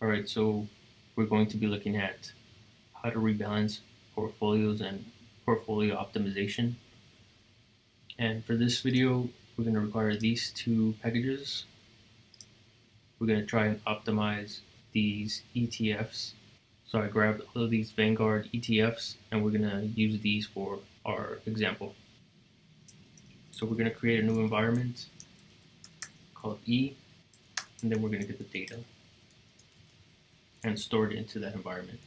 Alright, so we're going to be looking at how to rebalance portfolios and portfolio optimization. And for this video, we're going to require these two packages. We're going to try and optimize these ETFs. So I grabbed all of these Vanguard ETFs and we're going to use these for our example. So we're going to create a new environment called E, and then we're going to get the data and store it into that environment.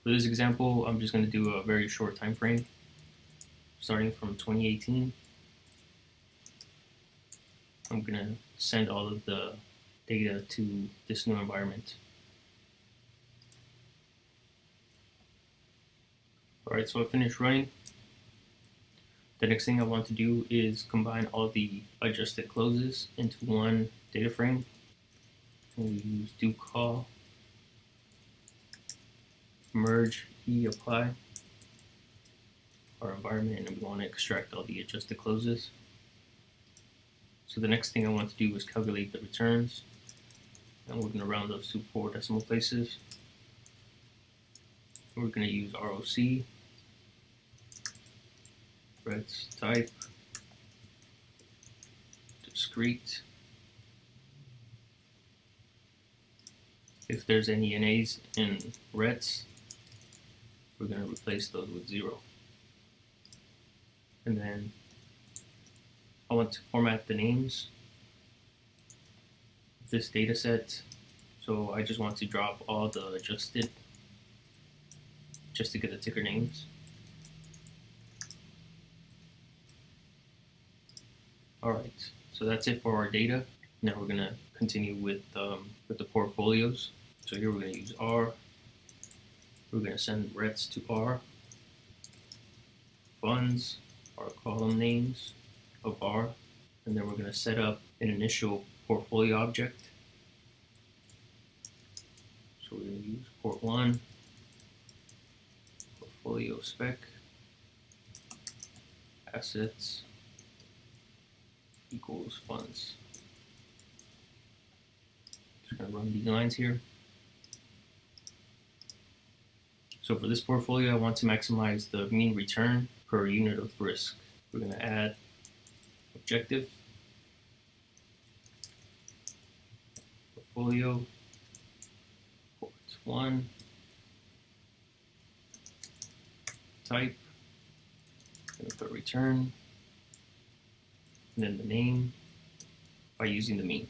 For this example, I'm just going to do a very short time frame, starting from 2018. I'm going to send all of the data to this new environment. Alright, so I finished running. The next thing I want to do is combine all the adjusted closes into one data frame. And we use do call merge E apply our environment, and we want to extract all the adjusted closes. So the next thing I want to do is calculate the returns, and we're going to round those to 4 decimal places. We're going to use ROC, reds type, discrete. If there's any NAs in reds, we're going to replace those with 0. And then I want to format the names of this data set. So I just want to drop all the adjusted just to get the ticker names. Alright, so that's it for our data. Now we're going to continue with the portfolios. So here we're going to use R. We're going to send reds to R. Funds are column names of R. And then we're going to set up an initial portfolio object. So we're going to use port 1, portfolio spec, assets equals funds. Just going to run these lines here. So for this portfolio, I want to maximize the mean return per unit of risk. We're going to add objective, portfolio, port 1, type, going to put return, and then the name by using the mean.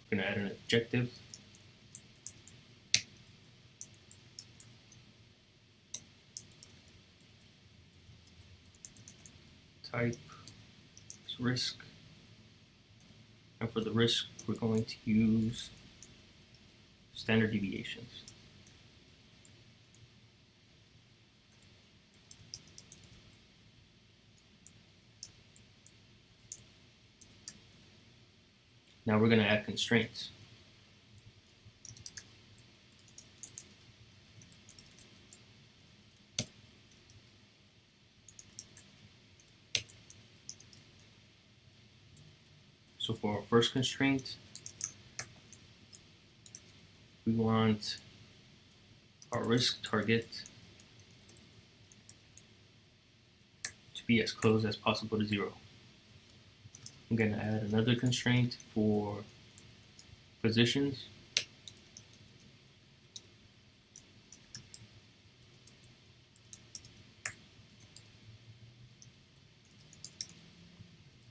We're going to add an objective, type is risk, and for the risk we're going to use standard deviations. Now we're going to add constraints. So for our first constraint, we want our risk target to be as close as possible to 0. I'm going to add another constraint for positions.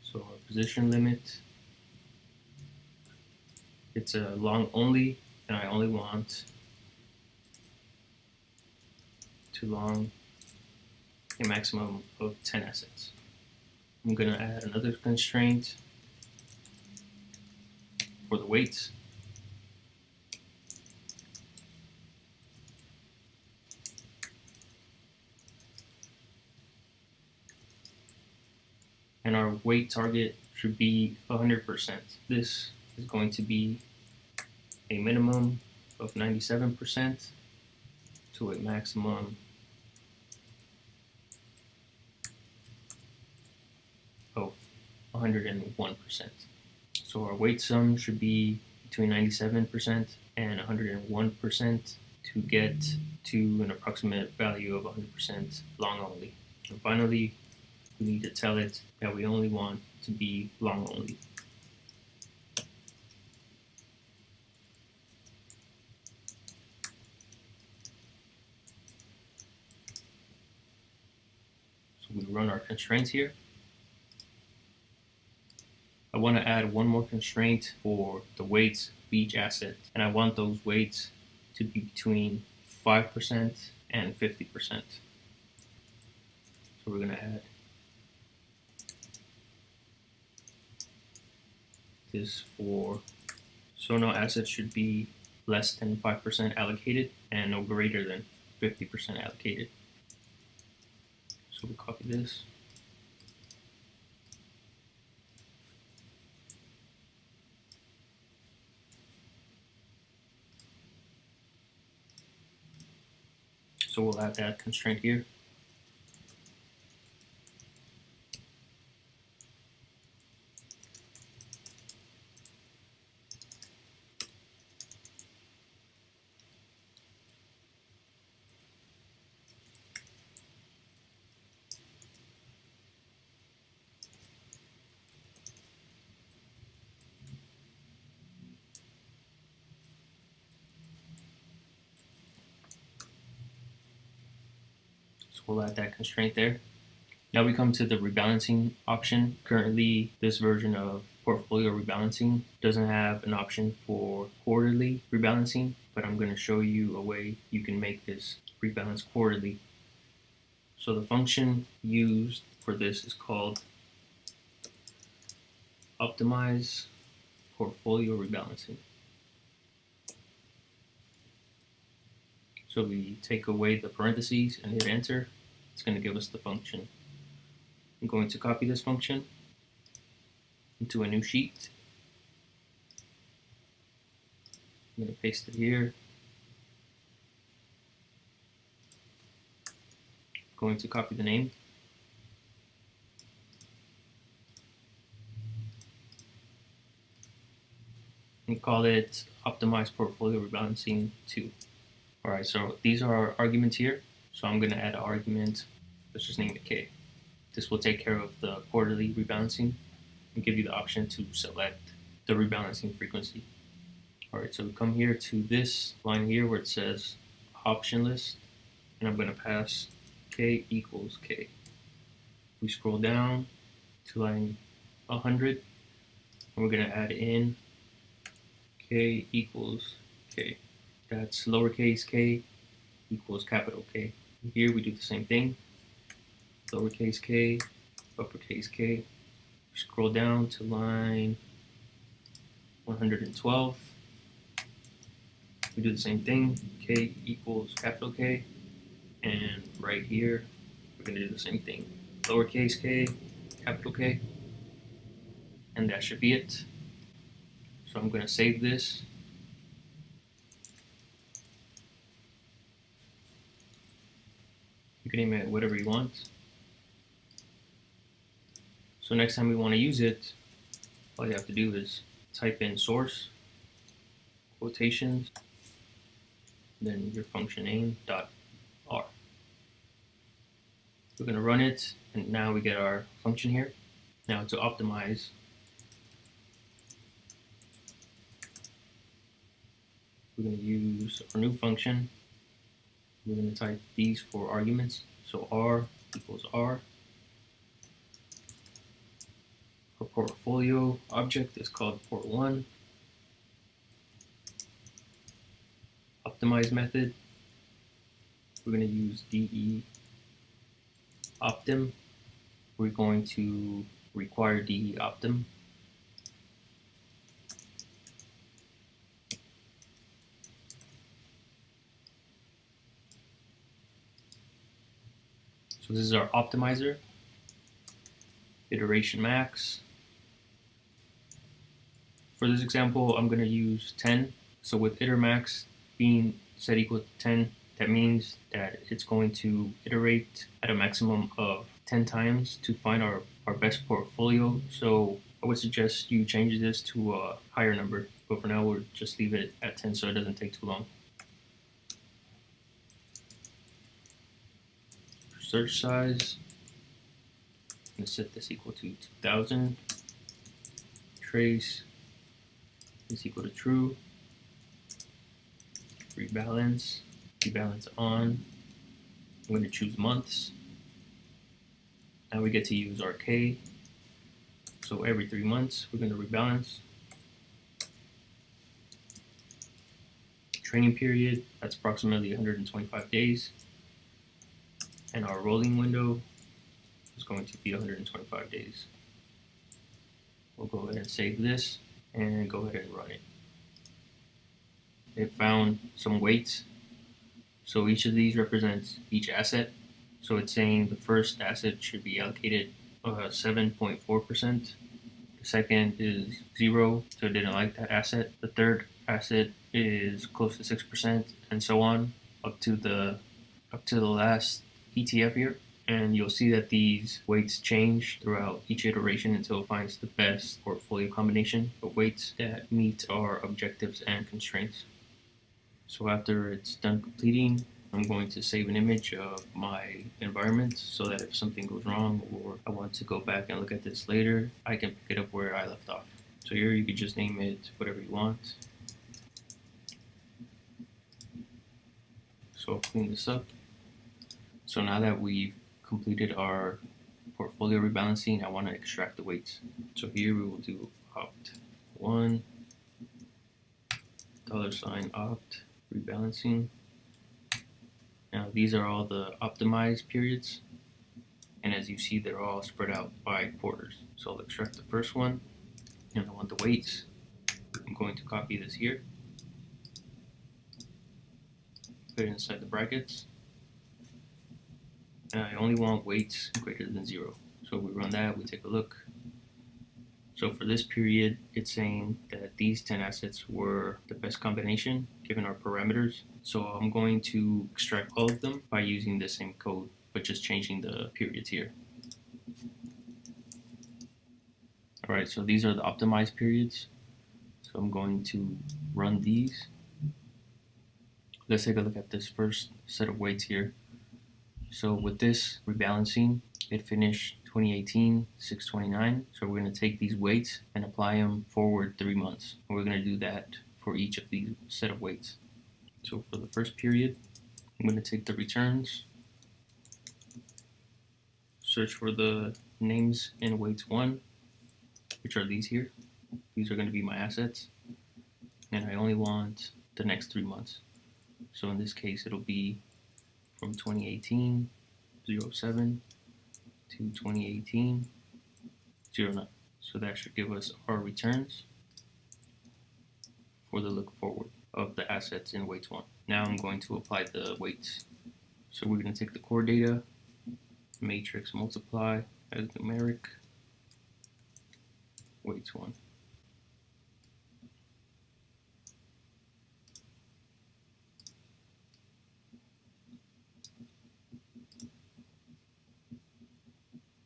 So our position limit, it's a long only, and I only want to long a maximum of 10 assets. I'm going to add another constraint for the weights. And our weight target should be 100%. This is going to be a minimum of 97% to a maximum of 101%. So our weight sum should be between 97% and 101% to get to an approximate value of 100% long only. And finally, we need to tell it that we only want to be long only. So we run our constraints here. I want to add one more constraint for the weights of each asset, and I want those weights to be between 5% and 50%. So we're going to add this for, so no assets should be less than 5% allocated and no greater than 50% allocated. So we copy this. So we'll add that constraint here. So we'll add that constraint there. Now we come to the rebalancing option. Currently, this version of portfolio rebalancing doesn't have an option for quarterly rebalancing, but I'm going to show you a way you can make this rebalance quarterly. So the function used for this is called optimize portfolio rebalancing. So we take away the parentheses and hit enter. It's going to give us the function. I'm going to copy this function into a new sheet. I'm going to paste it here. Going to copy the name. And call it Optimize Portfolio Rebalancing 2. Alright, so these are our arguments here. So I'm going to add an argument. Let's just name it K. This will take care of the quarterly rebalancing and give you the option to select the rebalancing frequency. Alright, so we come here to this line here where it says option list, and I'm going to pass K equals K. We scroll down to line 100, and we're going to add in K equals K. That's lowercase k equals capital K. Here we do the same thing. Lowercase k, uppercase K. Scroll down to line 112. We do the same thing. K equals capital K. And right here, we're going to do the same thing. Lowercase k, capital K. And that should be it. So I'm going to save this. You can name it whatever you want. So next time we want to use it, all you have to do is type in source, quotations, then your function name dot R. We're going to run it, and now we get our function here. Now to optimize, we're going to use our new function. We're going to type these for arguments. So R equals R. Our portfolio object is called port1. Optimize method, we're going to use DE optim. We're going to require DE optim. So this is our optimizer. Iteration max. For this example, I'm going to use 10. So with iter max being set equal to 10, that means that it's going to iterate at a maximum of 10 times to find our best portfolio. So I would suggest you change this to a higher number, but for now we'll just leave it at 10 so it doesn't take too long. Search size, I'm going to set this equal to 2000. Trace is equal to true. Rebalance on. I'm going to choose months. Now we get to use our K. So every 3 months, we're going to rebalance. Training period, that's approximately 125 days. And our rolling window is going to be 125 days. We'll go ahead and save this and go ahead and run it. It found some weights. So each of these represents each asset. So it's saying the first asset should be allocated 7.4%. The second is 0, so it didn't like that asset. The third asset is close to 6%, and so on up to the last ETF here. And you'll see that these weights change throughout each iteration until it finds the best portfolio combination of weights that meet our objectives and constraints. So after it's done completing, I'm going to save an image of my environment so that if something goes wrong or I want to go back and look at this later, I can pick it up where I left off. So here you could just name it whatever you want. So I'll clean this up. So now that we've completed our portfolio rebalancing, I want to extract the weights. So here we will do opt1, $opt, rebalancing. Now these are all the optimized periods, and as you see they're all spread out by quarters. So I'll extract the first one, and I want the weights. I'm going to copy this here, put it inside the brackets, and I only want weights greater than 0. So we run that, we take a look. So for this period, it's saying that these 10 assets were the best combination given our parameters. So I'm going to extract all of them by using the same code, but just changing the periods here. All right, so these are the optimized periods. So I'm going to run these. Let's take a look at this first set of weights here. So with this rebalancing, it finished 2018 629. So we're going to take these weights and apply them forward 3 months. And we're going to do that for each of these set of weights. So for the first period, I'm going to take the returns, search for the names in weights 1, which are these here. These are going to be my assets, and I only want the next 3 months. So in this case, it'll be from 2018 07 to 2018 09. So that should give us our returns for the look forward of the assets in weights 1. Now I'm going to apply the weights. So we're going to take the core data, matrix multiply as numeric, weights 1.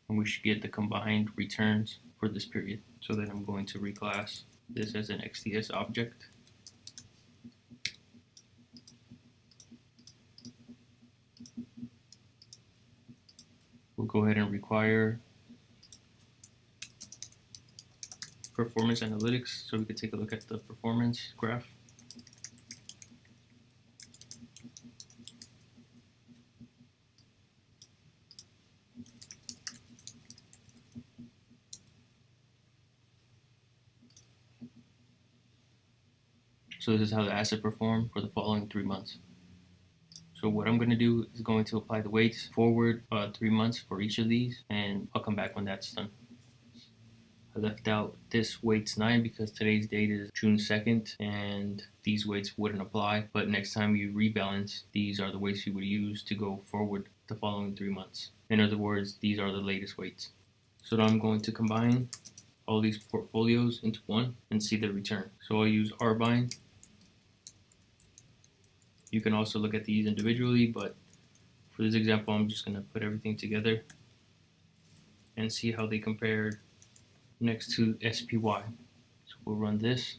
And we should get the combined returns for this period. So then I'm going to reclass this as an XDS object. We'll go ahead and require performance analytics so we could take a look at the performance graph. So this is how the asset performed for the following 3 months. So what I'm going to do is going to apply the weights forward 3 months for each of these, and I'll come back when that's done. I left out this weights 9 because today's date is June 2nd and these weights wouldn't apply, but next time you rebalance, these are the weights you would use to go forward the following 3 months. In other words, these are the latest weights. So now I'm going to combine all these portfolios into one and see the return. So I'll use rbind. You can also look at these individually, but for this example, I'm just going to put everything together and see how they compared next to SPY. So we'll run this,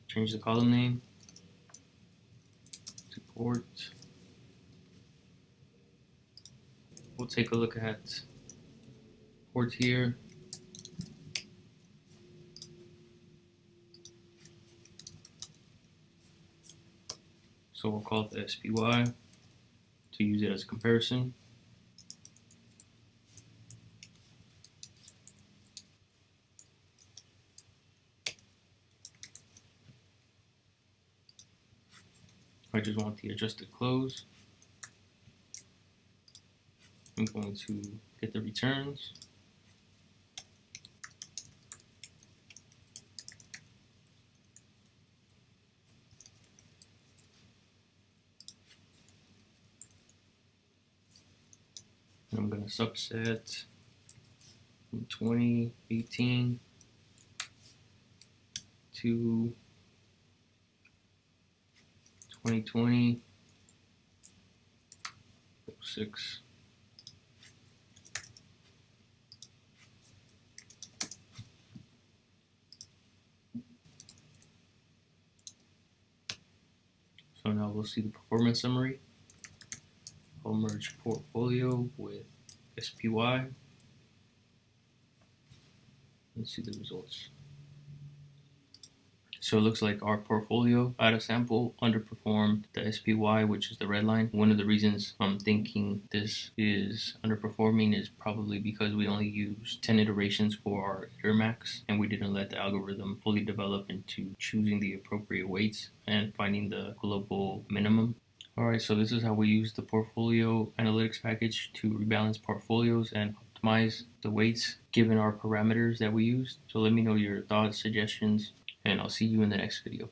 change the column name to port. We'll take a look at port here. So we'll call it the SPY to use it as a comparison. I just want the adjusted close. I'm going to get the returns. And I'm going to subset from 2018 to 2020 06. So now we'll see the performance summary. I'll merge portfolio with SPY and see the results. So it looks like our portfolio out of sample underperformed the SPY, which is the red line. One of the reasons I'm thinking this is underperforming is probably because we only used 10 iterations for our iter max, and we didn't let the algorithm fully develop into choosing the appropriate weights and finding the global minimum. Alright, so this is how we use the portfolio analytics package to rebalance portfolios and optimize the weights given our parameters that we used. So let me know your thoughts, suggestions, and I'll see you in the next video.